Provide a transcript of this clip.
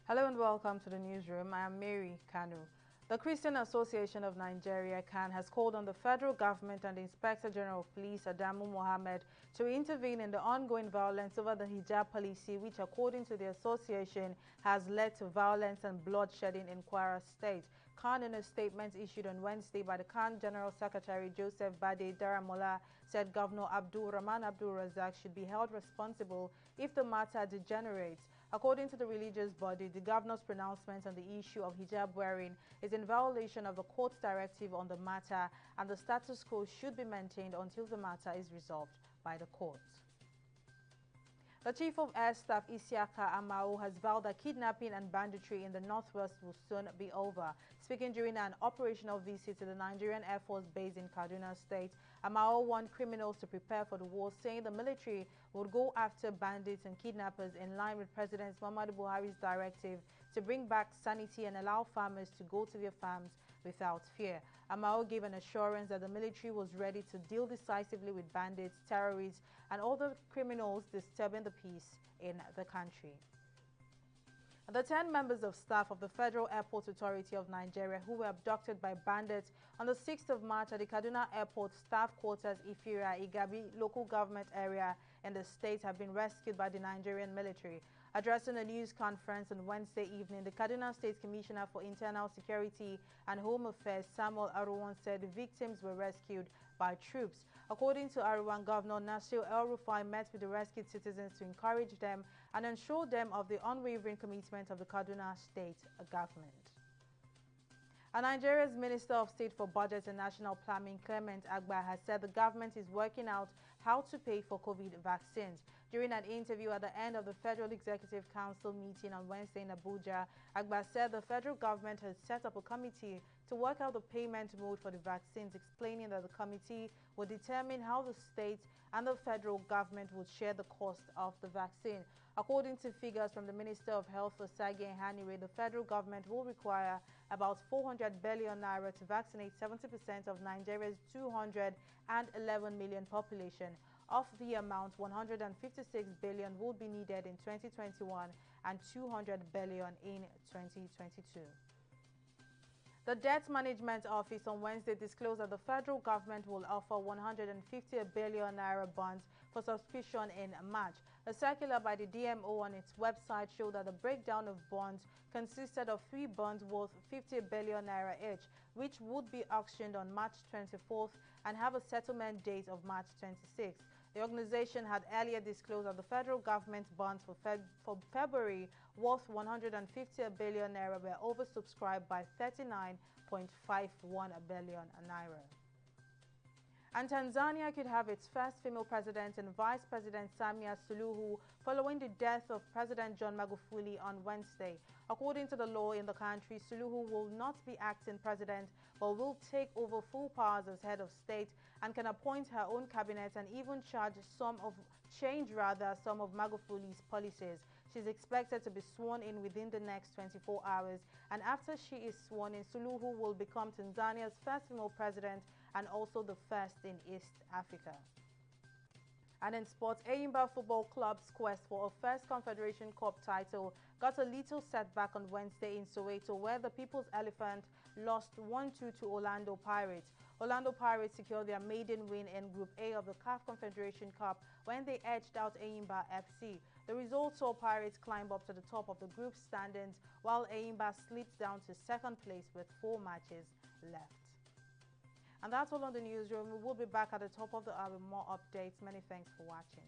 Hello and welcome to the newsroom. I am Mary Kanu. The Christian Association of Nigeria, CAN, has called on the federal government and the Inspector General of Police, Adamu Mohammed, to intervene in the ongoing violence over the hijab policy, which, according to the association, has led to violence and bloodshedding in Kwara State. CAN, in a statement issued on Wednesday by the CAN General Secretary Joseph Bade Daramola, said Governor Abdul Rahman Abdul Razak should be held responsible if the matter degenerates. According to the religious body, the governor's pronouncement on the issue of hijab wearing is in violation of the court's directive on the matter, and the status quo should be maintained until the matter is resolved by the courts. The Chief of Air Staff, Isiaka Amao, has vowed that kidnapping and banditry in the northwest will soon be over. Speaking during an operational visit to the Nigerian Air Force base in Kaduna State, Amao warned criminals to prepare for the war, saying the military would go after bandits and kidnappers in line with President Muhammadu Buhari's directive to bring back sanity and allow farmers to go to their farms without fear. Amao gave an assurance that the military was ready to deal decisively with bandits, terrorists, and other criminals disturbing the peace in the country. The 10 members of staff of the Federal Airport Authority of Nigeria who were abducted by bandits on the 6th of March at the Kaduna Airport Staff Quarters, Ifira, Igabi local government area in the state have been rescued by the Nigerian military. Addressing a news conference on Wednesday evening, the Kaduna State Commissioner for Internal Security and Home Affairs, Samuel Aruwan, said the victims were rescued by troops. According to Aruwan, Governor Nasir El-Rufai met with the rescued citizens to encourage them and assure them of the unwavering commitment of the Kaduna State government. And Nigeria's Minister of State for Budget and National Planning, Clement Agba, has said the government is working out how to pay for COVID vaccines. During an interview at the end of the Federal Executive Council meeting on Wednesday in Abuja, Agba said the federal government has set up a committee to work out the payment mode for the vaccines, explaining that the committee will determine how the state and the federal government would share the cost of the vaccine. According to figures from the Minister of Health, Osage Ehanire, the federal government will require about 400 billion naira to vaccinate 70% of Nigeria's 211 million population. Of the amount, 156 billion will be needed in 2021 and 200 billion in 2022. The Debt Management Office on Wednesday disclosed that the federal government will offer 150 billion naira bonds for subscription in March. A circular by the DMO on its website showed that the breakdown of bonds consisted of 3 bonds worth 50 billion naira each, which would be auctioned on March 24th and have a settlement date of March 26th. The organization had earlier disclosed that the federal government bonds for February worth 150 billion naira were oversubscribed by 39.51 billion naira. And Tanzania could have its first female president and Vice President Samia Suluhu following the death of President John Magufuli on Wednesday. According to the law in the country, Suluhu will not be acting president but will take over full powers as head of state and can appoint her own cabinet and even change some of Magufuli's policies. She's expected to be sworn in within the next 24 hours, and after she is sworn in, Suluhu will become Tanzania's first female president and also the first in East Africa. And in sports, Enyimba Football Club's quest for a first Confederation Cup title got a little setback on Wednesday in Soweto, where the People's Elephant lost 1-2 to Orlando Pirates. Orlando Pirates secured their maiden win in Group A of the CAF Confederation Cup when they edged out Enyimba FC. The result saw Pirates climb up to the top of the group standings, while Enyimba slipped down to second place with 4 matches left. And that's all on the newsroom. We will be back at the top of the hour with more updates. Many thanks for watching.